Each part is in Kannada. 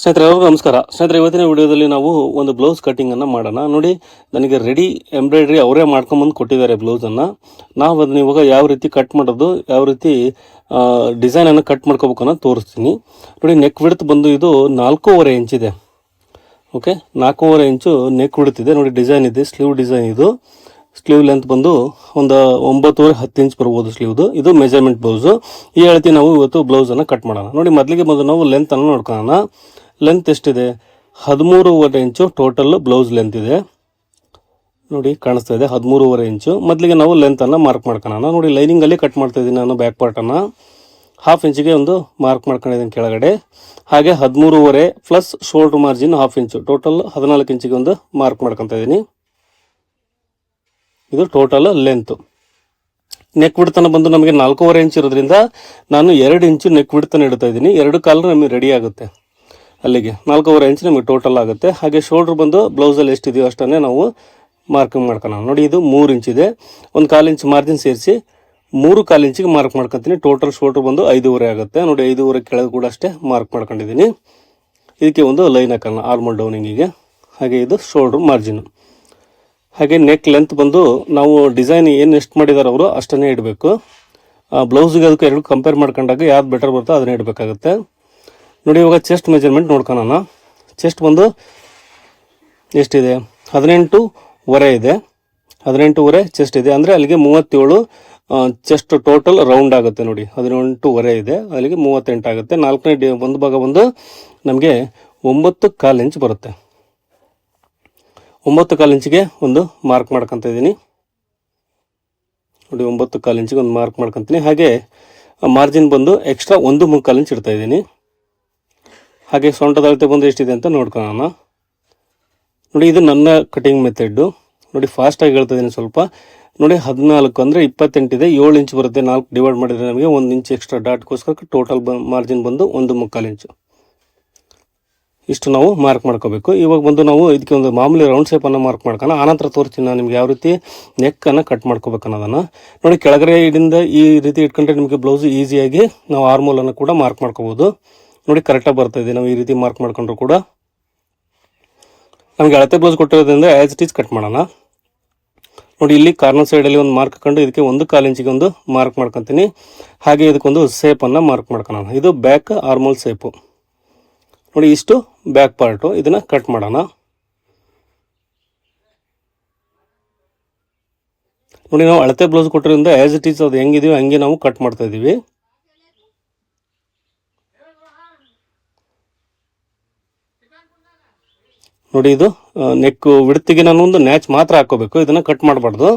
ಸ್ನೇಹಿತರೆ ಎಲ್ಲರಿಗೂ ನಮಸ್ಕಾರ. ಸ್ನೇಹಿತರೆ ಇವತ್ತಿನ ವಿಡಿಯೋದಲ್ಲಿ ನಾವು ಒಂದು ಬ್ಲೌಸ್ ಕಟಿಂಗ್ ಅನ್ನ ಮಾಡೋಣ. ನೋಡಿ, ನನಗೆ ರೆಡಿ ಎಂಬ್ರಾಯ್ಡ್ರಿ ಅವರೇ ಮಾಡ್ಕೊಂಬಂದು ಕೊಟ್ಟಿದ್ದಾರೆ ಬ್ಲೌಸ್ ಅನ್ನ. ನಾವು ಅದನ್ನ ಇವಾಗ ಯಾವ ರೀತಿ ಕಟ್ ಮಾಡೋದು, ಯಾವ ರೀತಿ ಡಿಸೈನ್ ಅನ್ನು ಕಟ್ ಮಾಡ್ಕೋಬೇಕು ಅನ್ನೋ ತೋರಿಸ್ತೀನಿ. ನೋಡಿ, ನೆಕ್ ವಿಡ್ತ್ ಬಂದು ಇದು 4.5 ಇಂಚ್ ಇದೆ. ಓಕೆ, 4.5 ಇಂಚು ನೆಕ್ ವಿಡ್ತ್ ಇದೆ. ನೋಡಿ, ಡಿಸೈನ್ ಇದೆ, ಸ್ಲೀವ್ ಡಿಸೈನ್. ಇದು ಸ್ಲೀವ್ ಲೆಂತ್ ಬಂದು ಒಂದು 9.5-10 ಇಂಚ್ ಬರ್ಬೋದು ಸ್ಲೀವ್ದು. ಇದು ಮೆಜರ್ಮೆಂಟ್ ಬ್ಲೌಸ್. ಈ ಅಳತೆ ನಾವು ಇವತ್ತು ಬ್ಲೌಸ್ ಅನ್ನ ಕಟ್ ಮಾಡೋಣ. ನೋಡಿ, ಮೊದಲಿಗೆ ನಾವು ಲೆಂತ್ ಅನ್ನು ನೋಡ್ಕೊಳ್ಳೋಣ. ಲೆಂತ್ ಎಷ್ಟಿದೆ? 13.5 ಇಂಚು ಟೋಟಲ್ ಬ್ಲೌಸ್ ಲೆಂತ್ ಇದೆ. ನೋಡಿ, ಕಾಣಿಸ್ತಾ ಇದೆ 13.5 ಇಂಚು. ಮೊದಲಿಗೆ ನಾವು ಲೆಂತ್ ಅನ್ನ ಮಾರ್ಕ್ ಮಾಡ್ಕೊಳ್ಳೋಣ. ನೋಡಿ, ಲೈನಿಂಗ್ ಅಲ್ಲಿ ಕಟ್ ಮಾಡ್ತಾ ಇದ್ದೀನಿ ನಾನು. ಬ್ಯಾಕ್ ಪಾರ್ಟ್ ಅನ್ನ 1/2 ಇಂಚಿಗೆ ಒಂದು ಮಾರ್ಕ್ ಮಾಡ್ಕೊಂಡಿದ್ದೀನಿ ಕೆಳಗಡೆ. ಹಾಗೆ 13.5 ಪ್ಲಸ್ ಶೋಲ್ಡರ್ ಮಾರ್ಜಿನ್ 1/2 ಇಂಚು, ಟೋಟಲ್ 14 ಇಂಚಿಗೆ ಒಂದು ಮಾರ್ಕ್ ಮಾಡ್ಕೊತಾ ಇದ್ದೀನಿ. ಇದು ಟೋಟಲ್ ಲೆಂತ್. ನೆಕ್ ವಿಡ್ತನ ಬಂದು ನಮಗೆ 4.5 ಇಂಚ್ ಇರೋದ್ರಿಂದ ನಾನು 2 ಇಂಚು ನೆಕ್ ವಿಡ್ತನ ಇಡ್ತಾ ಇದ್ದೀನಿ. 2 ಕಾಲು ನಮಗೆ ರೆಡಿ ಆಗುತ್ತೆ. ಅಲ್ಲಿಗೆ 4.5 ಇಂಚ್ ನಮಗೆ ಟೋಟಲ್ ಆಗುತ್ತೆ. ಹಾಗೆ ಶೋಲ್ಡರ್ ಬಂದು ಬ್ಲೌಸಲ್ಲಿ ಎಷ್ಟಿದೆಯೋ ಅಷ್ಟನ್ನೇ ನಾವು ಮಾರ್ಕಿಂಗ್ ಮಾಡ್ಕೊಳ್ಳೋಣ. ನೋಡಿ, ಇದು 3 ಇಂಚ್ ಇದೆ. 1/4 ಇಂಚ್ ಮಾರ್ಜಿನ್ ಸೇರಿಸಿ 3/4 ಇಂಚಿಗೆ ಮಾರ್ಕ್ ಮಾಡ್ಕೊತೀನಿ. ಟೋಟಲ್ ಶೋಲ್ಡರ್ ಬಂದು 5.5 ಆಗುತ್ತೆ. ನೋಡಿ, 5.5 ಕೆಳಗೆ ಕೂಡ ಅಷ್ಟೇ ಮಾರ್ಕ್ ಮಾಡ್ಕೊಂಡಿದ್ದೀನಿ. ಇದಕ್ಕೆ ಒಂದು ಲೈನ್ ಹಾಕೋಣ ಆರ್ಮಲ್ ಡೌನಿಂಗಿಗೆ. ಹಾಗೆ ಇದು ಶೋಲ್ಡರ್ ಮಾರ್ಜಿನ್. ಹಾಗೆ ನೆಕ್ ಲೆಂತ್ ಬಂದು ನಾವು ಡಿಸೈನ್ ಏನು ಎಷ್ಟು ಮಾಡಿದಾರೆ ಅವರು ಅಷ್ಟನ್ನೇ ಇಡಬೇಕು. ಬ್ಲೌಸ್ಗೆ ಅದಕ್ಕೆ ಎರಡು ಕಂಪೇರ್ ಮಾಡ್ಕೊಂಡಾಗ ಯಾವ್ದು ಬೆಟರ್ ಬರುತ್ತೋ ಅದನ್ನೇ ಇಡಬೇಕಾಗುತ್ತೆ. ನೋಡಿ, ಇವಾಗ ಚೆಸ್ಟ್ ಮೆಜರ್ಮೆಂಟ್ ನೋಡ್ಕೊಳ್ಳೋಣ. ಚೆಸ್ಟ್ ಬಂದು ಎಷ್ಟಿದೆ? 18.5 ಇದೆ. 18.5 ಚೆಸ್ಟ್ ಇದೆ. ಅಂದರೆ ಅಲ್ಲಿಗೆ 37 ಚೆಸ್ಟ್ ಟೋಟಲ್ ರೌಂಡ್ ಆಗುತ್ತೆ. ನೋಡಿ, 18.5 ಇದೆ, ಅಲ್ಲಿಗೆ 38 ಆಗುತ್ತೆ. 4ನೇ ಒಂದು ಭಾಗ ಬಂದು ನಮಗೆ 9.25 ಇಂಚ್ ಬರುತ್ತೆ. 9.25 ಇಂಚಿಗೆ ಒಂದು ಮಾರ್ಕ್ ಮಾಡ್ಕೊತ ಇದ್ದೀನಿ. ನೋಡಿ, 9.25 ಇಂಚಿಗೆ ಒಂದು ಮಾರ್ಕ್ ಮಾಡ್ಕೊತೀನಿ. ಹಾಗೆ ಮಾರ್ಜಿನ್ ಬಂದು ಎಕ್ಸ್ಟ್ರಾ 1.25 ಇಂಚ್ ಇಡ್ತಾ ಇದ್ದೀನಿ. ಹಾಗೆ ಸೊಂಟದ ಅಳತೆ ಬಂದು ಎಷ್ಟಿದೆ ಅಂತ ನೋಡ್ಕೊಳ್ಳೋಣ. ನೋಡಿ, ಇದು ನನ್ನ ಕಟಿಂಗ್ ಮೆಥಡ್. ನೋಡಿ, ಫಾಸ್ಟಾಗಿ ಹೇಳ್ತಾ ಇದ್ದೀನಿ ಸ್ವಲ್ಪ. ನೋಡಿ, 14 ಅಂದರೆ 28 ಇದೆ, 7 ಇಂಚ್ ಬರುತ್ತೆ. 4 ಡಿವೈಡ್ ಮಾಡಿದರೆ ನಮಗೆ 1 ಇಂಚ್ ಎಕ್ಸ್ಟ್ರಾ ಡಾಟ್ಗೋಸ್ಕರ ಟೋಟಲ್ ಮಾರ್ಜಿನ್ ಬಂದು 1.25 ಇಂಚು. ಇಷ್ಟು ನಾವು ಮಾರ್ಕ್ ಮಾಡ್ಕೋಬೇಕು. ಇವಾಗ ಬಂದು ನಾವು ಇದಕ್ಕೆ ಒಂದು ಮಾಮೂಲಿ ರೌಂಡ್ ಶೇಪನ್ನು ಮಾರ್ಕ್ ಮಾಡ್ಕೊಳ್ಳೋಣ. ಆನಂತರ ತೋರಿಸ್ತೀನಿ ನಾನು ನಿಮ್ಗೆ ಯಾವ ರೀತಿ ನೆಕ್ಕನ್ನು ಕಟ್ ಮಾಡ್ಕೋಬೇಕು ಅನ್ನೋದನ್ನು. ನೋಡಿ, ಕೆಳಗಡೆ ಇಡಿಂದ ಈ ರೀತಿ ಇಟ್ಕೊಂಡ್ರೆ ನಿಮಗೆ ಬ್ಲೌಸ್ ಈಸಿಯಾಗಿ ನಾವು ಆರ್ಮೋಲನ್ನು ಕೂಡ ಮಾರ್ಕ್ ಮಾಡ್ಕೋಬೋದು. ನೋಡಿ, ಕರೆಕ್ಟಾಗಿ ಬರ್ತಾ ಇದೆ. ನಾವು ಈ ರೀತಿ ಮಾರ್ಕ್ ಮಾಡ್ಕೊಂಡ್ರು ಕೂಡ ನಮಗೆ ಅಳತೆ ಬ್ಲೌಸ್ ಕೊಟ್ಟಿರೋದ್ರಿಂದ ಆ್ಯಸ್ ಇಟ್ ಈಸ್ ಕಟ್ ಮಾಡೋಣ. ನೋಡಿ, ಇಲ್ಲಿ ಕಾರ್ನರ್ ಸೈಡಲ್ಲಿ ಒಂದು ಮಾರ್ಕ್ ಹಾಕೊಂಡು ಇದಕ್ಕೆ 1/4 ಇಂಚಿಗೆ ಒಂದು ಮಾರ್ಕ್ ಮಾಡ್ಕೊತೀನಿ. ಹಾಗೆ ಇದಕ್ಕೊಂದು ಶೇಪನ್ನು ಮಾರ್ಕ್ ಮಾಡ್ಕೊಳ್ಳೋಣ. ಇದು ಬ್ಯಾಕ್ ಆರ್ಮೋಲ್ ಶೇಪು. ನೋಡಿ, ಇಷ್ಟು ಬ್ಯಾಕ್ ಪಾರ್ಟು. ಇದನ್ನ ಕಟ್ ಮಾಡೋಣ. ನೋಡಿ, ನಾವು ಅಳತೆ ಬ್ಲೌಸ್ ಕೊಟ್ಟಿರೋದ್ರಿಂದ ಆ್ಯಸ್ ಇಟ್ ಈಸ್ ಅದು ಹೆಂಗಿದೆಯೋ ಹಂಗೆ ನಾವು ಕಟ್ ಮಾಡ್ತಾ ಇದ್ದೀವಿ. ನೋಡಿ, ಇದು ನೆಕ್ ವಿಡ್ತಿಗೆ ನಾನು ಒಂದು ನ್ಯಾಚ್ ಮಾತ್ರ ಹಾಕೋಬೇಕು. ಇದನ್ನ ಕಟ್ ಮಾಡಬಾರ್ದು.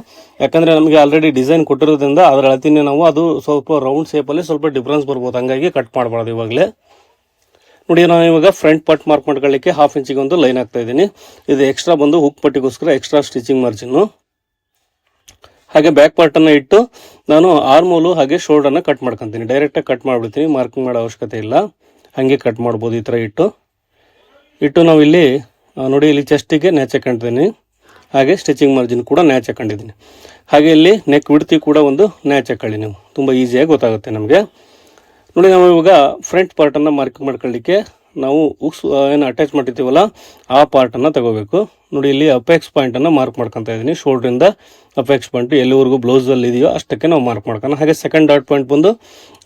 ಯಾಕಂದ್ರೆ ನಮಗೆ ಆಲ್ರೆಡಿ ಡಿಸೈನ್ ಕೊಟ್ಟಿರೋದ್ರಿಂದ ಅದರ ಅಳತಿನೇ ನಾವು ಅದು ಸ್ವಲ್ಪ ರೌಂಡ್ ಶೇಪಲ್ಲಿ ಸ್ವಲ್ಪ ಡಿಫ್ರೆನ್ಸ್ ಬರ್ಬೋದು. ಹಂಗಾಗಿ ಕಟ್ ಮಾಡಬಾರ್ದು ಇವಾಗಲೇ. ನೋಡಿ, ನಾನು ಇವಾಗ ಫ್ರಂಟ್ ಪಾರ್ಟ್ ಮಾರ್ಕ್ ಮಾಡ್ಕೊಳ್ಳಿಕ್ಕೆ 1/2 ಇಂಚಿಗೆ ಒಂದು ಲೈನ್ ಹಾಕ್ತಾ ಇದ್ದೀನಿ. ಇದು ಎಕ್ಸ್ಟ್ರಾ ಬಂದು ಹುಕ್ ಪಟ್ಟಿಗೋಸ್ಕರ ಎಕ್ಸ್ಟ್ರಾ ಸ್ಟಿಚಿಂಗ್ ಮಾರ್ಜಿನ್ನು. ಹಾಗೆ ಬ್ಯಾಕ್ ಪಾರ್ಟನ್ನು ಇಟ್ಟು ನಾನು ಆರ್ಮೋಲು ಹಾಗೆ ಶೋಲ್ಡರ್ನ ಕಟ್ ಮಾಡ್ಕೊತೀನಿ. ಡೈರೆಕ್ಟಾಗಿ ಕಟ್ ಮಾಡಿಬಿಡ್ತೀನಿ, ಮಾರ್ಕಿಂಗ್ ಮಾಡೋ ಅವಶ್ಯಕತೆ ಇಲ್ಲ. ಹಾಗೆ ಕಟ್ ಮಾಡ್ಬೋದು. ಈ ಥರ ಇಟ್ಟು ನಾವು ಇಲ್ಲಿ ನೋಡಿ, ಇಲ್ಲಿ ಚೆಸ್ಟಿಗೆ ನ್ಯಾಚ್ ಹಾಕೊಂಡಿದ್ದೀನಿ. ಹಾಗೆ ಸ್ಟಿಚಿಂಗ್ ಮಾರ್ಜಿನ್ ಕೂಡ ನ್ಯಾಚ್ ಹಾಕೊಂಡಿದ್ದೀನಿ. ಹಾಗೆ ಇಲ್ಲಿ ನೆಕ್ ವಿಡ್ತಿ ಕೂಡ ಒಂದು ನ್ಯಾಚ್ ಹಾಕೊಳ್ಳಿ. ನೀವು ತುಂಬ ಈಸಿಯಾಗಿ ಗೊತ್ತಾಗುತ್ತೆ ನಮಗೆ. ನೋಡಿ, ನಾವು ಇವಾಗ ಫ್ರಂಟ್ ಪಾರ್ಟನ್ನು ಮಾರ್ಕ್ ಮಾಡ್ಕೊಳ್ಳಿಕ್ಕೆ ನಾವು ಉಕ್ಸ್ ಏನು ಅಟ್ಯಾಚ್ ಮಾಡಿರ್ತೀವಲ್ಲ ಆ ಪಾರ್ಟನ್ನು ತಗೋಬೇಕು. ನೋಡಿ, ಇಲ್ಲಿ ಅಪೆಕ್ಸ್ ಪಾಯಿಂಟನ್ನು ಮಾರ್ಕ್ ಮಾಡ್ಕೊತಾ ಇದ್ದೀನಿ. ಶೋಲ್ಡ್ರಿಂದ ಅಪೆಕ್ಸ್ ಪಾಯಿಂಟ್ ಎಲ್ಲಿವರೆಗೂ ಬ್ಲೌಸಲ್ಲಿ ಇದೆಯೋ ಅಷ್ಟಕ್ಕೆ ನಾವು ಮಾರ್ಕ್ ಮಾಡ್ಕೊಳ್ಳೋಣ. ಹಾಗೆ ಸೆಕೆಂಡ್ ಡಾಟ್ ಪಾಯಿಂಟ್ ಬಂದು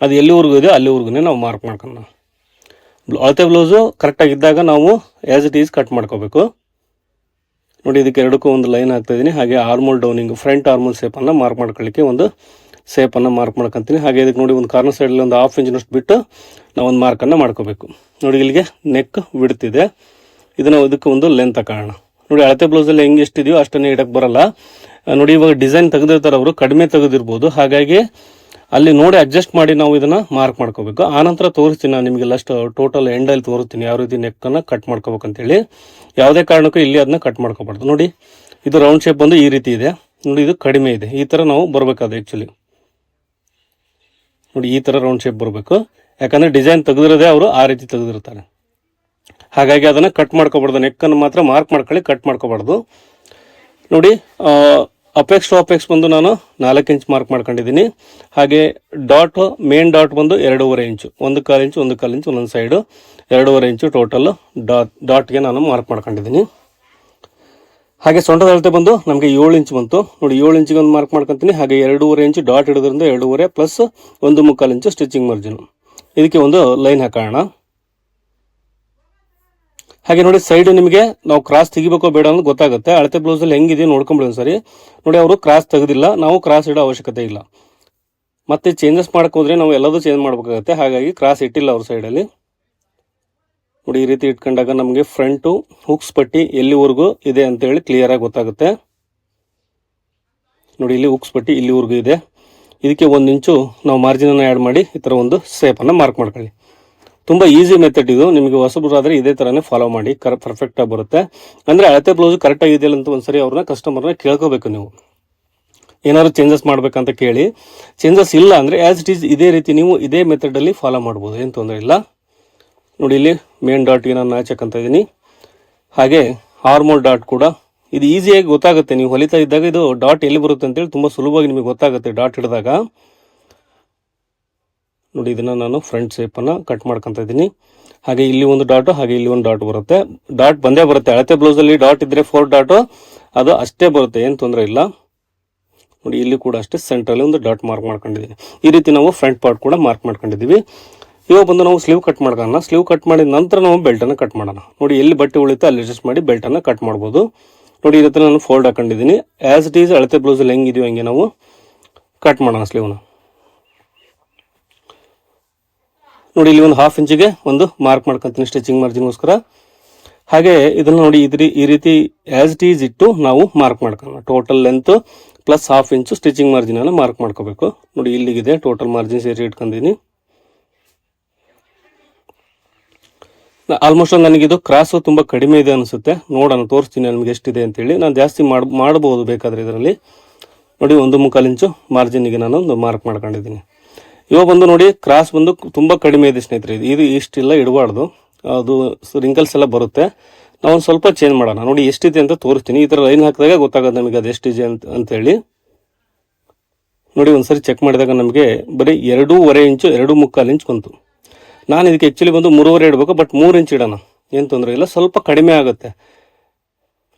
ಅದು ಎಲ್ಲಿವರೆಗೂ ಇದೆಯೋ ಅಲ್ಲಿವರೆಗೂ ನಾವು ಮಾರ್ಕ್ ಮಾಡ್ಕೊಳ್ಳೋಣ. ಅಳತೆ ಬ್ಲೌಸು ಕರೆಕ್ಟಾಗಿ ಇದ್ದಾಗ ನಾವು ಆ್ಯಸ್ ಇಟ್ ಈಸ್ ಕಟ್ ಮಾಡ್ಕೋಬೇಕು. ನೋಡಿ, ಇದಕ್ಕೆ ಎರಡಕ್ಕೂ ಒಂದು ಲೈನ್ ಹಾಕ್ತಾ ಇದ್ದೀನಿ. ಹಾಗೆ ಆರ್ಮೋಲ್ ಡೌನಿಂಗ್ ಫ್ರಂಟ್ ಆರ್ಮೋಲ್ ಶೇಪನ್ನು ಮಾರ್ಕ್ ಮಾಡ್ಕೊಳ್ಳಿಕ್ಕೆ ಒಂದು ಶೇಪನ್ನು ಮಾರ್ಕ್ ಮಾಡ್ಕೊತೀನಿ. ಹಾಗೆ ಇದಕ್ಕೆ ನೋಡಿ, ಒಂದು ಕಾರ್ನರ್ ಸೈಡಲ್ಲಿ ಒಂದು 1/2 ಇಂಚಿನಷ್ಟು ಬಿಟ್ಟು ನಾವು ಒಂದು ಮಾರ್ಕನ್ನು ಮಾಡ್ಕೋಬೇಕು. ನೋಡಿ, ಇಲ್ಲಿಗೆ ನೆಕ್ ಬಿಡ್ತಿದೆ. ಇದಕ್ಕೆ ಒಂದು ಲೆಂತ್ ಹಾಕೋಣ. ನೋಡಿ, ಅಳತೆ ಬ್ಲೌಸಲ್ಲಿ ಹೆಂಗೆ ಎಷ್ಟಿದೆಯೋ ಅಷ್ಟನ್ನೇ ಇಡಕ್ಕೆ ಬರಲ್ಲ. ನೋಡಿ, ಇವಾಗ ಡಿಸೈನ್ ತೆಗೆದಿರ್ತಾರೆ ಅವರು, ಕಡಿಮೆ ತೆಗೆದಿರ್ಬೋದು. ಹಾಗಾಗಿ ಅಲ್ಲಿ ನೋಡಿ ಅಡ್ಜಸ್ಟ್ ಮಾಡಿ ನಾವು ಇದನ್ನು ಮಾರ್ಕ್ ಮಾಡ್ಕೋಬೇಕು. ಆನಂತರ ತೋರಿಸ್ತೀನಿ ನಾನು ನಿಮಗೆ ಲಾಸ್ಟ್ ಟೋಟಲ್ ಎಂಡಲ್ಲಿ ತೋರಿಸ್ತೀನಿ ಯಾವ ರೀತಿ ನೆಕ್ಕನ್ನು ಕಟ್ ಮಾಡ್ಕೋಬೇಕಂತೇಳಿ. ಯಾವುದೇ ಕಾರಣಕ್ಕೂ ಇಲ್ಲಿ ಅದನ್ನ ಕಟ್ ಮಾಡ್ಕೋಬಾರ್ದು. ನೋಡಿ, ಇದು ರೌಂಡ್ ಶೇಪ್ ಬಂದು ಈ ರೀತಿ ಇದೆ. ನೋಡಿ, ಇದು ಕಡಿಮೆ ಇದೆ. ಈ ಥರ ನಾವು ಬರಬೇಕಾದ ಆ್ಯಕ್ಚುಲಿ. ನೋಡಿ, ಈ ಥರ ರೌಂಡ್ ಶೇಪ್ ಬರಬೇಕು. ಯಾಕಂದರೆ ಡಿಸೈನ್ ತೆಗೆದಿರೋದೇ ಅವರು ಆ ರೀತಿ ತೆಗೆದಿರ್ತಾರೆ. ಹಾಗಾಗಿ ಅದನ್ನು ಕಟ್ ಮಾಡ್ಕೋಬಾರ್ದು. ನೆಕ್ಕನ್ನು ಮಾತ್ರ ಮಾರ್ಕ್ ಮಾಡ್ಕೊಳ್ಳಿ, ಕಟ್ ಮಾಡ್ಕೋಬಾರ್ದು. ನೋಡಿ, ಅಪೆಕ್ಸ್ ಟು ಅಪೆಕ್ಸ್ ಬಂದು ನಾನು 4 ಇಂಚ್ ಮಾರ್ಕ್ ಮಾಡ್ಕೊಂಡಿದ್ದೀನಿ. ಹಾಗೆ ಡಾಟ್ ಮೇನ್ ಡಾಟ್ ಬಂದು 2.5 ಇಂಚು, 1/4 ಇಂಚು 1/4 ಇಂಚು ಒಂದೊಂದು ಸೈಡು 2.5 ಇಂಚು ಟೋಟಲ್ ಡಾಟ್ಗೆ ನಾನು ಮಾರ್ಕ್ ಮಾಡ್ಕೊಂಡಿದ್ದೀನಿ. ಹಾಗೆ ಸೊಂಟದ ಅಳತೆ ಬಂದು ನಮಗೆ 7 ಇಂಚ್ ಬಂತು ನೋಡಿ. 7 ಇಂಚಿಗೆ ಒಂದು ಮಾರ್ಕ್ ಮಾಡ್ಕೊತೀನಿ. ಹಾಗೆ 2.5 ಇಂಚು ಡಾಟ್ ಹಿಡಿದ್ರಿಂದ 2.5 ಪ್ಲಸ್ 1.25 ಇಂಚು ಸ್ಟಿಚಿಂಗ್ ಮಾರ್ಜಿನ್. ಇದಕ್ಕೆ ಒಂದು ಲೈನ್ ಹಾಕೋಣ. ಹಾಗೆ ನೋಡಿ ಸೈಡ್ ನಿಮಗೆ ನಾವು ಕ್ರಾಸ್ ತೆಗಿಬೇಕೋ ಬೇಡ ಅನ್ನೋದು ಗೊತ್ತಾಗುತ್ತೆ. ಅಳತೆ ಬ್ಲೌಸ್ ಅಲ್ಲಿ ಹೆಂಗಿದೆ ನೋಡ್ಕೊಂಬಿಡಿ ಒಂದ್ಸರಿ. ನೋಡಿ ಅವರು ಕ್ರಾಸ್ ತೆಗೆದಿಲ್ಲ, ನಾವು ಕ್ರಾಸ್ ಇಡೋ ಅವಶ್ಯಕತೆ ಇಲ್ಲ. ಮತ್ತೆ ಚೇಂಜಸ್ ಮಾಡಕ್ ಹೋದ್ರೆ ನಾವು ಎಲ್ಲದೂ ಚೇಂಜ್ ಮಾಡ್ಬೇಕಾಗುತ್ತೆ. ಹಾಗಾಗಿ ಕ್ರಾಸ್ ಇಟ್ಟಿಲ್ಲ ಅವ್ರ ಸೈಡಲ್ಲಿ. ನೋಡಿ ಈ ರೀತಿ ಇಟ್ಕೊಂಡಾಗ ನಮಗೆ ಫ್ರಂಟು ಹುಕ್ಸ್ ಪಟ್ಟಿ ಎಲ್ಲಿವರೆಗೂ ಇದೆ ಅಂತ ಹೇಳಿ ಕ್ಲಿಯರ್ ಆಗಿ ಗೊತ್ತಾಗುತ್ತೆ. ನೋಡಿ ಇಲ್ಲಿ ಹುಕ್ಸ್ ಪಟ್ಟಿ ಇಲ್ಲಿವರೆಗೂ ಇದೆ. ಇದಕ್ಕೆ 1 ಇಂಚು ನಾವು ಮಾರ್ಜಿನ್ ಅನ್ನು ಆ್ಯಡ್ ಮಾಡಿ ಈ ಥರ ಒಂದು ಸೇಪ್ ಅನ್ನು ಮಾರ್ಕ್ ಮಾಡ್ಕೊಳ್ಳಿ. ತುಂಬ ಈಸಿ ಮೆಥಡ್ ಇದು. ನಿಮಗೆ ಹೊಸಬರಾದ್ರೆ ಇದೇ ಥರನೇ ಫಾಲೋ ಮಾಡಿ, ಪರ್ಫೆಕ್ಟ್ ಆಗಿ ಬರುತ್ತೆ. ಅಂದರೆ ಅಳತೆ ಬ್ಲೌಸ್ ಕರೆಕ್ಟ್ ಆಗಿದೆಯಲ್ಲ ಅಂತ ಒಂದ್ಸರಿ ಅವ್ರನ್ನ ಕಸ್ಟಮರ್ನ ಕೇಳ್ಕೋಬೇಕು ನೀವು. ಏನಾದ್ರು ಚೇಂಜಸ್ ಮಾಡ್ಬೇಕಂತ ಕೇಳಿ, ಚೇಂಜಸ್ ಇಲ್ಲ ಅಂದರೆ ಆ್ಯಸ್ ಇಟ್ ಈಸ್ ಇದೇ ರೀತಿ ನೀವು ಇದೇ ಮೆಥಡಲ್ಲಿ ಫಾಲೋ ಮಾಡ್ಬೋದು, ಏನು ತೊಂದರೆ ಇಲ್ಲ. ನೋಡಿ ಇಲ್ಲಿ ಮೇನ್ ಡಾಟ್ಗೆ ನಾನು ಮ್ಯಾಚ್ ಹಾಕಂತ ಇದ್ದೀನಿ. ಹಾಗೆ ಆರ್ಮೋಲ್ ಡಾಟ್ ಕೂಡ ಇದು ಈಸಿಯಾಗಿ ಗೊತ್ತಾಗುತ್ತೆ. ನೀವು ಹೊಲಿತಾ ಇದ್ದಾಗ ಇದು ಡಾಟ್ ಎಲ್ಲಿ ಬರುತ್ತೆ ಅಂತೇಳಿ ತುಂಬ ಸುಲಭವಾಗಿ ನಿಮಗೆ ಗೊತ್ತಾಗುತ್ತೆ ಡಾಟ್ ಹಿಡಿದಾಗ. ನೋಡಿ ಇದನ್ನು ನಾನು ಫ್ರಂಟ್ ಶೇಪನ್ನು ಕಟ್ ಮಾಡ್ಕೊತ ಇದ್ದೀನಿ. ಹಾಗೆ ಇಲ್ಲಿ ಒಂದು ಡಾಟು, ಹಾಗೆ ಇಲ್ಲಿ ಒಂದು ಡಾಟ್ ಬರುತ್ತೆ. ಡಾಟ್ ಬಂದೇ ಬರುತ್ತೆ. ಅಳತೆ ಬ್ಲೌಸಲ್ಲಿ ಡಾಟ್ ಇದ್ದರೆ 4 ಡಾಟು ಅದು ಅಷ್ಟೇ ಬರುತ್ತೆ, ಏನು ತೊಂದರೆ ಇಲ್ಲ. ನೋಡಿ ಇಲ್ಲಿ ಕೂಡ ಅಷ್ಟೇ ಸೆಂಟ್ರಲ್ಲಿ ಒಂದು ಡಾಟ್ ಮಾರ್ಕ್ ಮಾಡ್ಕೊಂಡಿದ್ದೀನಿ. ಈ ರೀತಿ ನಾವು ಫ್ರಂಟ್ ಪಾರ್ಟ್ ಕೂಡ ಮಾರ್ಕ್ ಮಾಡ್ಕೊಂಡಿದ್ದೀವಿ. ಇವಾಗ ಬಂದು ನಾವು ಸ್ಲೀವ್ ಕಟ್ ಮಾಡ್ಕೋಣ. ಸ್ಲೀವ್ ಕಟ್ ಮಾಡಿದ ನಂತರ ನಾವು ಬೆಲ್ಟನ್ನು ಕಟ್ ಮಾಡೋಣ. ನೋಡಿ ಎಲ್ಲಿ ಬಟ್ಟೆ ಉಳಿತು ಅಲ್ಲಿ ಅಡ್ಜಸ್ಟ್ ಮಾಡಿ ಬೆಲ್ಟನ್ನು ಕಟ್ ಮಾಡ್ಬೋದು. ನೋಡಿ ಈ ರೀತಿ ನಾನು ಫೋಲ್ಡ್ ಹಾಕೊಂಡಿದ್ದೀನಿ. ಆ್ಯಸ್ ಇಟ್ ಈಸ್ ಅಳತೆ ಬ್ಲೌಸಲ್ಲಿ ಹೆಂಗಿದೆಯೋ ಹಂಗೆ ನಾವು ಕಟ್ ಮಾಡೋಣ ಸ್ಲೀವ್ನ. ನೋಡಿ ಇಲ್ಲಿ ಒಂದು 1/2 ಇಂಚಿಗೆ ಒಂದು ಮಾರ್ಕ್ ಮಾಡ್ಕೊತೀನಿ ಸ್ಟಿಚಿಂಗ್ ಮಾರ್ಜಿನ್ಗೋಸ್ಕರ. ಹಾಗೆ ಇದನ್ನು ನೋಡಿ ಈ ರೀತಿ ಆ್ಯಸ್ ಇಟ್ ಈಸ್ ಇಟ್ಟು ನಾವು ಮಾರ್ಕ್ ಮಾಡ್ಕೊಳ್ಳೋಣ. ಟೋಟಲ್ ಲೆಂತ್ ಪ್ಲಸ್ 1/2 ಇಂಚು ಸ್ಟಿಚಿಂಗ್ ಮಾರ್ಜಿನನ್ನು ಮಾರ್ಕ್ ಮಾಡ್ಕೋಬೇಕು. ನೋಡಿ ಇಲ್ಲಿಗಿದೆ ಟೋಟಲ್ ಮಾರ್ಜಿನ್ ಸೇರಿ ಇಟ್ಕೊಂಡಿದ್ದೀನಿ. ಆಲ್ಮೋಸ್ಟ್ ನನಗಿದು ಕ್ರಾಸು ತುಂಬ ಕಡಿಮೆ ಇದೆ ಅನಿಸುತ್ತೆ. ನೋಡೋಣ, ತೋರಿಸ್ತೀನಿ ನಿಮಗೆ ಎಷ್ಟಿದೆ ಅಂತೇಳಿ. ನಾನು ಜಾಸ್ತಿ ಮಾಡ್ಬೋದು ಬೇಕಾದರೆ ಇದರಲ್ಲಿ. ನೋಡಿ 1.25 ಇಂಚು ಮಾರ್ಜಿನ್ಗೆ ನಾನು ಒಂದು ಮಾರ್ಕ್ ಮಾಡ್ಕೊಂಡಿದ್ದೀನಿ. ಇವಾಗ ಬಂದು ನೋಡಿ ಕ್ರಾಸ್ ಬಂದು ತುಂಬ ಕಡಿಮೆ ಇದೆ ಸ್ನೇಹಿತರೆ. ಇದು ಇಷ್ಟೆಲ್ಲ ಇಡಬಾರ್ದು, ಅದು ರಿಂಕಲ್ಸ್ ಎಲ್ಲ ಬರುತ್ತೆ. ನಾವು ಒಂದು ಸ್ವಲ್ಪ ಚೇಂಜ್ ಮಾಡೋಣ. ನೋಡಿ ಎಷ್ಟಿದೆ ಅಂತ ತೋರಿಸ್ತೀನಿ. ಈ ಥರ ಲೈನ್ ಹಾಕಿದಾಗ ಗೊತ್ತಾಗೋದು ನಮಗೆ ಅದು ಎಷ್ಟಿದೆ ಅಂತೇಳಿ. ನೋಡಿ ಒಂದ್ಸರಿ ಚೆಕ್ ಮಾಡಿದಾಗ ನಮಗೆ ಬರೀ 2.5 ಇಂಚು 2.25 ಇಂಚ್ ಬಂತು. ನಾನು ಇದಕ್ಕೆ ಆ್ಯಕ್ಚುಲಿ ಬಂದು 3.5 ಇಡಬೇಕು, ಬಟ್ 3 ಇಂಚ್ ಇಡೋಣ, ಏನು ತೊಂದರೆ ಇಲ್ಲ. ಸ್ವಲ್ಪ ಕಡಿಮೆ ಆಗುತ್ತೆ.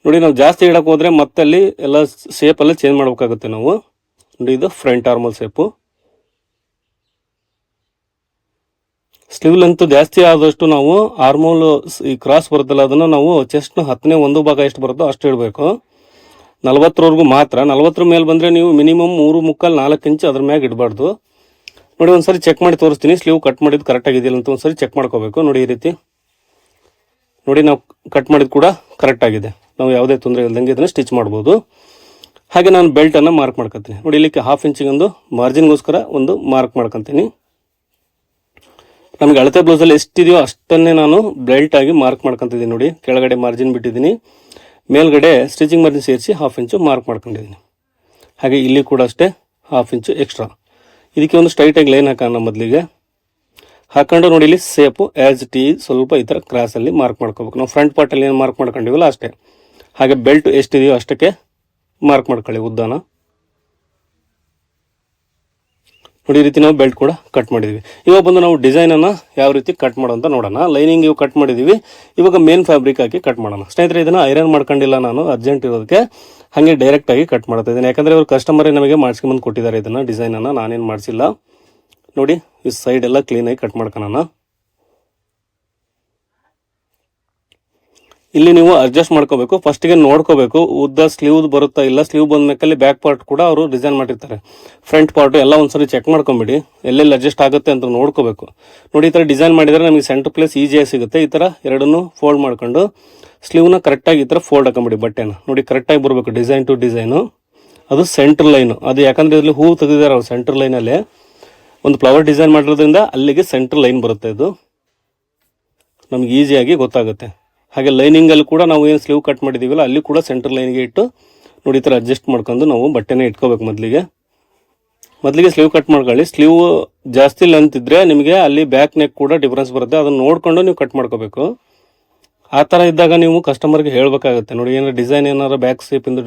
ನೋಡಿ ನಾವು ಜಾಸ್ತಿ ಇಡಕ್ಕೆ ಹೋದರೆ ಮತ್ತೆ ಅಲ್ಲಿ ಎಲ್ಲ ಶೇಪೆಲ್ಲ ಚೇಂಜ್ ಮಾಡ್ಬೇಕಾಗುತ್ತೆ ನಾವು. ನೋಡಿ ಇದು ಫ್ರಂಟ್ ಆರ್ಮಲ್ ಶೇಪು. ಸ್ಲೀವ್ ಲೆಂತ್ ಜಾಸ್ತಿ ಆದಷ್ಟು ನಾವು ಆರ್ಮೋಲ್ ಈ ಕ್ರಾಸ್ ಬರುತ್ತಲ್ಲ ಅದನ್ನು ನಾವು ಚೆಸ್ಟ್ನ 10ನೇ 1 ಭಾಗ ಎಷ್ಟು ಬರುತ್ತೋ ಅಷ್ಟು ಇಡಬೇಕು. 40ವರೆಗೂ ಮಾತ್ರ. 40 ಮೇಲೆ ಬಂದರೆ ನೀವು ಮಿನಿಮಮ್ 3.25-4 ಇಂಚ್ ಅದ್ರ ಮ್ಯಾಗ ಇಡಬಾರ್ದು. ನೋಡಿ ಒಂದ್ಸರಿ ಚೆಕ್ ಮಾಡಿ ತೋರಿಸ್ತೀನಿ. ಸ್ಲೀವ್ ಕಟ್ ಮಾಡಿದ್ದು ಕರೆಕ್ಟ್ ಆಗಿದೆಯಲ್ಲ ಅಂತ ಒಂದ್ಸರಿ ಚೆಕ್ ಮಾಡ್ಕೋಬೇಕು. ನೋಡಿ ಈ ರೀತಿ ನೋಡಿ ನಾವು ಕಟ್ ಮಾಡಿದ್ದು ಕೂಡ ಕರೆಕ್ಟ್ ಆಗಿದೆ. ನಾವು ಯಾವುದೇ ತೊಂದರೆ ಇಲ್ದಂಗೆ ಇದನ್ನು ಸ್ಟಿಚ್ ಮಾಡ್ಬೋದು. ಹಾಗೆ ನಾನು ಬೆಲ್ಟನ್ನು ಮಾರ್ಕ್ ಮಾಡ್ಕೊತೀನಿ. ನೋಡಿ ಇಲ್ಲಿಕ್ಕೆ 1/2 ಇಂಚಿಗೆ ಒಂದು ಮಾರ್ಜಿನ್ಗೋಸ್ಕರ ಒಂದು ಮಾರ್ಕ್ ಮಾಡ್ಕೊತೀನಿ. ನಮಗೆ ಅಳತೆ ಬ್ಲೌಸಲ್ಲಿ ಎಷ್ಟಿದೆಯೋ ಅಷ್ಟನ್ನೇ ನಾನು ಬೆಲ್ಟ್ ಆಗಿ ಮಾರ್ಕ್ ಮಾಡ್ಕೊತಿದ್ದೀನಿ. ನೋಡಿ ಕೆಳಗಡೆ ಮಾರ್ಜಿನ್ ಬಿಟ್ಟಿದ್ದೀನಿ, ಮೇಲ್ಗಡೆ ಸ್ಟಿಚಿಂಗ್ ಮಾರ್ಜಿನ್ ಸೇರಿಸಿ 1/2 ಇಂಚು ಮಾರ್ಕ್ ಮಾಡ್ಕೊಂಡಿದ್ದೀನಿ. ಹಾಗೆ ಇಲ್ಲಿ ಕೂಡ ಅಷ್ಟೇ 1/2 ಇಂಚು ಎಕ್ಸ್ಟ್ರಾ. ಇದಕ್ಕೆ ಒಂದು ಸ್ಟ್ರೈಟಾಗಿ ಲೈನ್ ಹಾಕೋಣ ಮೊದಲಿಗೆ. ಹಾಕೊಂಡು ನೋಡಿ ಇಲ್ಲಿ ಸೇಪು ಆ್ಯಸ್ ಇಟ್ ಈಸ್ ಸ್ವಲ್ಪ ಈ ಥರ ಕ್ರಾಸಲ್ಲಿ ಮಾರ್ಕ್ ಮಾಡ್ಕೋಬೇಕು. ನಾವು ಫ್ರಂಟ್ ಪಾರ್ಟಲ್ಲಿ ಏನು ಮಾರ್ಕ್ ಮಾಡ್ಕೊಂಡಿವಲ್ಲ ಅಷ್ಟೇ. ಹಾಗೆ ಬೆಲ್ಟ್ ಎಷ್ಟಿದೆಯೋ ಅಷ್ಟಕ್ಕೆ ಮಾರ್ಕ್ ಮಾಡ್ಕೊಳ್ಳಿ ಉದ್ದಾನ. ನೋಡಿ ಈ ರೀತಿ ನಾವು ಬೆಲ್ಟ್ ಕೂಡ ಕಟ್ ಮಾಡಿದ್ವಿ. ಇವಾಗ ಬಂದು ನಾವು ಡಿಸೈನನ್ನು ಯಾವ ರೀತಿ ಕಟ್ ಮಾಡೋ ಅಂತ ನೋಡೋಣ. ಲೈನಿಂಗ್ ಇವು ಕಟ್ ಮಾಡಿದ್ದೀವಿ. ಇವಾಗ ಮೇನ್ ಫ್ಯಾಬ್ರಿಕ್ ಹಾಕಿ ಕಟ್ ಮಾಡೋಣ. ಸ್ನೇಹಿತರೆ ಇದನ್ನು ಐರನ್ ಮಾಡ್ಕೊಂಡಿಲ್ಲ ನಾನು, ಅರ್ಜೆಂಟ್ ಇರೋದಕ್ಕೆ ಹಾಗೆ ಡೈರೆಕ್ಟಾಗಿ ಕಟ್ ಮಾಡ್ತಾ ಇದ್ದೀನಿ. ಯಾಕಂದರೆ ಇವರು ಕಸ್ಟಮರೇ ನಮಗೆ ಮಾಡಿಸ್ಕೊಂಬಂದು ಕೊಟ್ಟಿದ್ದಾರೆ ಇದನ್ನು, ಡಿಸೈನನ್ನು ನಾನೇನು ಮಾಡಿಸಿಲ್ಲ. ನೋಡಿ ಈ ಸೈಡ್ ಎಲ್ಲ ಕ್ಲೀನಾಗಿ ಕಟ್ ಮಾಡ್ಕೊಳ್ಳೋಣ. ಇಲ್ಲಿ ನೀವು ಅಡ್ಜಸ್ಟ್ ಮಾಡ್ಕೋಬೇಕು. ಫಸ್ಟಿಗೆ ನೋಡ್ಕೋಬೇಕು ಉದ್ದ ಸ್ಲೀವ್ ಬರುತ್ತಾ ಇಲ್ಲ. ಸ್ಲೀವ್ ಬಂದ ಮೇಕಲ್ಲಿ ಬ್ಯಾಕ್ ಪಾರ್ಟ್ ಕೂಡ ಅವರು ಡಿಸೈನ್ ಮಾಡಿರ್ತಾರೆ. ಫ್ರಂಟ್ ಪಾರ್ಟ್ ಎಲ್ಲ ಒಂದ್ಸರಿ ಚೆಕ್ ಮಾಡ್ಕೊಂಬಿಡಿ, ಎಲ್ಲೆಲ್ಲಿ ಅಡ್ಜಸ್ಟ್ ಆಗುತ್ತೆ ಅಂತ ನೋಡ್ಕೋಬೇಕು. ನೋಡಿ ಈ ಥರ ಡಿಸೈನ್ ಮಾಡಿದರೆ ನಮಗೆ ಸೆಂಟರ್ ಪ್ಲೇಸ್ ಈಸಿಯಾಗಿ ಸಿಗುತ್ತೆ. ಈ ಥರ ಎರಡನ್ನೂ ಫೋಲ್ಡ್ ಮಾಡ್ಕೊಂಡು ಸ್ಲೀವ್ನ ಕರೆಕ್ಟಾಗಿ ಈ ಥರ ಫೋಲ್ಡ್ ಹಾಕೊಂಬಿಡಿ ಬಟ್ಟೆನ. ನೋಡಿ ಕರೆಕ್ಟಾಗಿ ಬರಬೇಕು ಡಿಸೈನ್ ಟು ಡಿಸೈನು. ಅದು ಸೆಂಟ್ರ್ ಲೈನು. ಅದು ಯಾಕಂದರೆ ಇದರಲ್ಲಿ ಹೂವು ತೆಗೆದಿದ್ದಾರೆ ಅವ್ರು ಸೆಂಟ್ರ್ ಲೈನಲ್ಲೇ ಒಂದು ಫ್ಲವರ್ ಡಿಸೈನ್ ಮಾಡಿರೋದ್ರಿಂದ ಅಲ್ಲಿಗೆ ಸೆಂಟ್ರ್ ಲೈನ್ ಬರುತ್ತೆ. ಇದು ನಮ್ಗೆ ಈಸಿಯಾಗಿ ಗೊತ್ತಾಗುತ್ತೆ. ಹಾಗೆ ಲೈನಿಂಗಲ್ಲಿ ಕೂಡ ನಾವು ಏನು ಸ್ಲೀವ್ ಕಟ್ ಮಾಡಿದ್ದೀವಲ್ಲ ಅಲ್ಲಿ ಕೂಡ ಸೆಂಟರ್ ಲೈನ್ಗೆ ಇಟ್ಟು ನೋಡಿ ಈ ಥರ ಅಡ್ಜಸ್ಟ್ ಮಾಡ್ಕೊಂಡು ನಾವು ಬಟ್ಟೆನೇ ಇಟ್ಕೋಬೇಕು. ಮೊದಲಿಗೆ ಸ್ಲೀವ್ ಕಟ್ ಮಾಡ್ಕೊಳ್ಳಿ. ಸ್ಲೀವ್ ಜಾಸ್ತಿ ಲೆಂತ್ ಇದ್ದರೆ ನಿಮಗೆ ಅಲ್ಲಿ ಬ್ಯಾಕ್ ನೆಕ್ ಕೂಡ ಡಿಫ್ರೆನ್ಸ್ ಬರುತ್ತೆ. ಅದನ್ನು ನೋಡಿಕೊಂಡು ನೀವು ಕಟ್ ಮಾಡ್ಕೋಬೇಕು. ಆ ಥರ ಇದ್ದಾಗ ನೀವು ಕಸ್ಟಮರ್ಗೆ ಹೇಳಬೇಕಾಗುತ್ತೆ. ನೋಡಿ ಏನಾರು ಡಿಸೈನ್ ಏನಾರು ಬ್ಯಾಕ್ ಶೇಪಿಂದ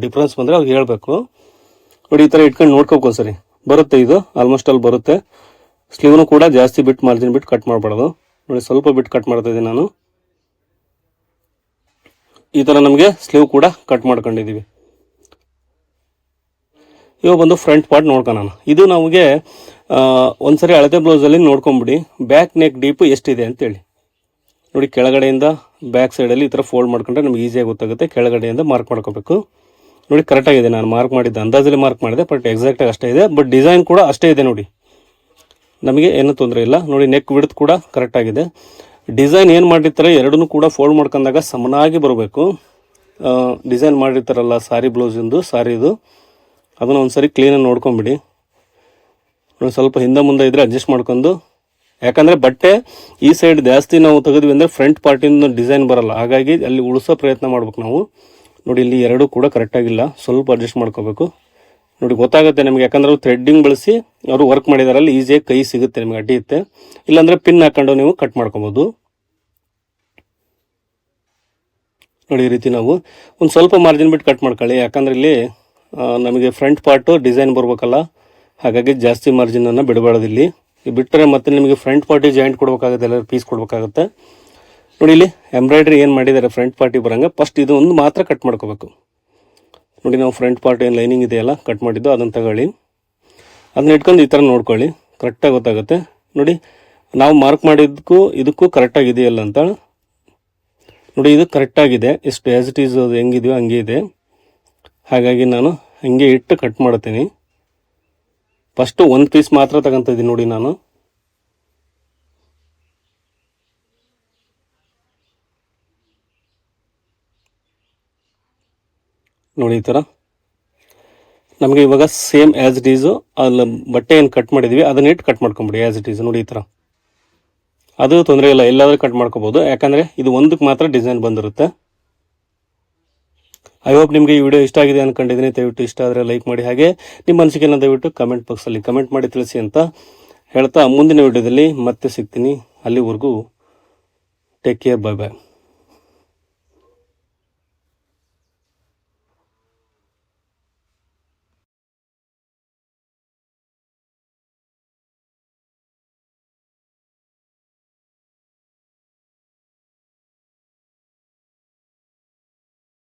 ಡಿಫ್ರೆನ್ಸ್ ಬಂದರೆ ಅವ್ರಿಗೆ ಹೇಳಬೇಕು. ನೋಡಿ ಈ ಥರ ಇಟ್ಕೊಂಡು ನೋಡ್ಕೋಬೇಕು ಸರಿ ಬರುತ್ತೆ, ಇದು ಆಲ್ಮೋಸ್ಟ್ ಅಲ್ಲಿ ಬರುತ್ತೆ. ಸ್ಲೀವ್ನು ಕೂಡ ಜಾಸ್ತಿ ಬಿಟ್ಟು ಮಾರ್ಜಿನ್ ಬಿಟ್ಟು ಕಟ್ ಮಾಡಬಾರ್ದು. ನೋಡಿ ಸ್ವಲ್ಪ ಬಿಟ್ಟು ಕಟ್ ಮಾಡ್ತಾ ಇದ್ದೀನಿ ನಾನು. ಈ ಥರ ನಮಗೆ ಸ್ಲೀವ್ ಕೂಡ ಕಟ್ ಮಾಡ್ಕೊಂಡಿದ್ದೀವಿ. ಇವಾಗ ಬಂದು ಫ್ರಂಟ್ ಪಾರ್ಟ್ ನೋಡ್ಕೊಳ್ಳೋಣ. ಇದು ನಮಗೆ ಒಂದ್ಸರಿ ಅಳತೆ ಬ್ಲೌಸಲ್ಲಿ ನೋಡ್ಕೊಂಬಿಡಿ ಬ್ಯಾಕ್ ನೆಕ್ ಡೀಪು ಎಷ್ಟಿದೆ ಅಂತೇಳಿ. ನೋಡಿ ಕೆಳಗಡೆಯಿಂದ ಬ್ಯಾಕ್ ಸೈಡಲ್ಲಿ ಈ ಥರ ಫೋಲ್ಡ್ ಮಾಡ್ಕೊಂಡ್ರೆ ನಮಗೆ ಈಸಿಯಾಗಿ ಗೊತ್ತಾಗುತ್ತೆ. ಕೆಳಗಡೆಯಿಂದ ಮಾರ್ಕ್ ಮಾಡ್ಕೋಬೇಕು. ನೋಡಿ ಕರೆಕ್ಟಾಗಿದೆ, ನಾನು ಮಾರ್ಕ್ ಮಾಡಿದ್ದೆ ಅಂದಾಜಲ್ಲಿ ಮಾರ್ಕ್ ಮಾಡಿದೆ, ಬಟ್ ಎಕ್ಸಾಕ್ಟಾಗಿ ಅಷ್ಟೇ ಇದೆ. ಬಟ್ ಡಿಸೈನ್ ಕೂಡ ಅಷ್ಟೇ ಇದೆ ನೋಡಿ, ನಮಗೆ ಏನೂ ತೊಂದರೆ ಇಲ್ಲ. ನೋಡಿ ನೆಕ್ ವಿಡ್ತ್ ಕೂಡ ಕರೆಕ್ಟಾಗಿದೆ. ಡಿಸೈನ್ ಏನು ಮಾಡಿರ್ತಾರೆ ಎರಡನ್ನೂ ಕೂಡ ಫೋಲ್ಡ್ ಮಾಡ್ಕೊಂಡಾಗ ಸಮನಾಗಿ ಬರಬೇಕು. ಡಿಸೈನ್ ಮಾಡಿರ್ತಾರಲ್ಲ ಸಾರಿ ಬ್ಲೌಸಿಂದು ಸಾರಿದು, ಅದನ್ನು ಒಂದು ಸರಿ ಕ್ಲೀನಾಗಿ ನೋಡ್ಕೊಂಬಿಡಿ. ನೋಡಿ ಸ್ವಲ್ಪ ಹಿಂದೆ ಮುಂದೆ ಇದ್ದರೆ ಅಡ್ಜಸ್ಟ್ ಮಾಡ್ಕೊಂಡು, ಯಾಕಂದರೆ ಬಟ್ಟೆ ಈ ಸೈಡ್ ಜಾಸ್ತಿ ನಾವು ತೆಗೆದ್ವಿ ಅಂದರೆ ಫ್ರಂಟ್ ಪಾರ್ಟಿಂದ ಡಿಸೈನ್ ಬರಲ್ಲ, ಹಾಗಾಗಿ ಅಲ್ಲಿ ಉಳಿಸೋ ಪ್ರಯತ್ನ ಮಾಡ್ಬೇಕು ನಾವು. ನೋಡಿ ಇಲ್ಲಿ ಎರಡೂ ಕೂಡ ಕರೆಕ್ಟಾಗಿಲ್ಲ, ಸ್ವಲ್ಪ ಅಡ್ಜಸ್ಟ್ ಮಾಡ್ಕೋಬೇಕು. ನೋಡಿ ಗೊತ್ತಾಗುತ್ತೆ ನಿಮಗೆ, ಯಾಕಂದ್ರೆ ಅವ್ರು ಥ್ರೆಡ್ಡಿಂಗ್ ಬಳಸಿ ಅವರು ವರ್ಕ್ ಮಾಡಿದಾರಲ್ಲಿ ಈಸಿಯಾಗಿ ಕೈ ಸಿಗುತ್ತೆ ನಿಮಗೆ, ಅಡ್ಡಿಯುತ್ತೆ. ಇಲ್ಲಾಂದರೆ ಪಿನ್ ಹಾಕೊಂಡು ನೀವು ಕಟ್ ಮಾಡ್ಕೊಬೋದು. ನೋಡಿ ಈ ರೀತಿ ನಾವು ಒಂದು ಸ್ವಲ್ಪ ಮಾರ್ಜಿನ್ ಬಿಟ್ಟು ಕಟ್ ಮಾಡ್ಕೊಳ್ಳಿ, ಯಾಕಂದ್ರೆ ಇಲ್ಲಿ ನಮಗೆ ಫ್ರಂಟ್ ಪಾರ್ಟು ಡಿಸೈನ್ ಬರ್ಬೇಕಲ್ಲ, ಹಾಗಾಗಿ ಜಾಸ್ತಿ ಮಾರ್ಜಿನನ್ನು ಬಿಡಬಾರ್ದು. ಇಲ್ಲಿ ಬಿಟ್ಟರೆ ಮತ್ತೆ ನಿಮಗೆ ಫ್ರಂಟ್ ಪಾರ್ಟಿ ಜಾಯಿಂಟ್ ಕೊಡಬೇಕಾಗುತ್ತೆ, ಎಲ್ಲ ಪೀಸ್ ಕೊಡಬೇಕಾಗುತ್ತೆ. ನೋಡಿ ಇಲ್ಲಿ ಎಂಬ್ರಾಯ್ಡ್ರಿ ಏನು ಮಾಡಿದ್ದಾರೆ ಫ್ರಂಟ್ ಪಾರ್ಟಿ ಬರಂಗೆ, ಫಸ್ಟ್ ಇದು ಒಂದು ಮಾತ್ರ ಕಟ್ ಮಾಡ್ಕೋಬೇಕು. ನೋಡಿ ನಾವು ಫ್ರಂಟ್ ಪಾರ್ಟ್ ಏನು ಲೈನಿಂಗ್ ಇದೆಯಲ್ಲ ಕಟ್ ಮಾಡಿದ್ದು ಅದನ್ನು ತಗೊಳ್ಳಿ, ಅದನ್ನ ಇಟ್ಕೊಂಡು ಈ ಥರ ನೋಡ್ಕೊಳ್ಳಿ, ಕರೆಕ್ಟಾಗಿ ಗೊತ್ತಾಗುತ್ತೆ. ನೋಡಿ ನಾವು ಮಾರ್ಕ್ ಮಾಡಿದ್ದಕ್ಕೂ ಇದಕ್ಕೂ ಕರೆಕ್ಟಾಗಿದೆಯಲ್ಲ ಅಂತ ನೋಡಿ, ಇದು ಕರೆಕ್ಟಾಗಿದೆ. ಎಷ್ಟು ಆ್ಯಸ್ ಇಟ್ ಈಸ್ ಅದು ಹೆಂಗಿದೆಯೋ ಹಂಗೆ ಇದೆ, ಹಾಗಾಗಿ ನಾನು ಹಂಗೆ ಇಟ್ಟು ಕಟ್ ಮಾಡ್ತೀನಿ. ಫಸ್ಟು ಒಂದು ಪೀಸ್ ಮಾತ್ರ ತಗೊತ ಇದ್ದೀನಿ ನೋಡಿ ನಾನು. ನೋಡಿ ಈ ಥರ ನಮಗೆ ಇವಾಗ ಸೇಮ್ ಆ್ಯಸ್ ಇಟ್ ಈಸು ಅಲ್ಲಿ ಬಟ್ಟೆ ಏನು ಕಟ್ ಮಾಡಿದ್ದೀವಿ ಅದನ್ನ ಇಟ್ಟು ಕಟ್ ಮಾಡ್ಕೊಂಬಿಡಿ ಆ್ಯಸ್ ಇಟ್ ಈಸ್. ನೋಡಿ ಈ ಥರ ಅದು ತೊಂದರೆ ಇಲ್ಲ, ಎಲ್ಲಾದರೂ ಕಟ್ ಮಾಡ್ಕೋಬೋದು, ಯಾಕಂದರೆ ಇದು ಒಂದಕ್ಕೆ ಮಾತ್ರ ಡಿಸೈನ್ ಬಂದಿರುತ್ತೆ. ಐ ಹೋಪ್ ನಿಮಗೆ ಈ ವಿಡಿಯೋ ಇಷ್ಟ ಆಗಿದೆ ಅಂದ್ಕೊಂಡಿದ್ದೀನಿ. ದಯವಿಟ್ಟು ಇಷ್ಟ ಆದರೆ ಲೈಕ್ ಮಾಡಿ, ಹಾಗೆ ನಿಮ್ಮ ಅನಿಸಿಕೆನ ದಯವಿಟ್ಟು ಕಮೆಂಟ್ ಬಾಕ್ಸಲ್ಲಿ ಕಮೆಂಟ್ ಮಾಡಿ ತಿಳಿಸಿ ಅಂತ ಹೇಳ್ತಾ ಮುಂದಿನ ವಿಡಿಯೋದಲ್ಲಿ ಮತ್ತೆ ಸಿಗ್ತೀನಿ. ಅಲ್ಲಿವರೆಗೂ ಟೇಕ್ ಕೇರ್, ಬಾಯ್ ಬಾಯ್.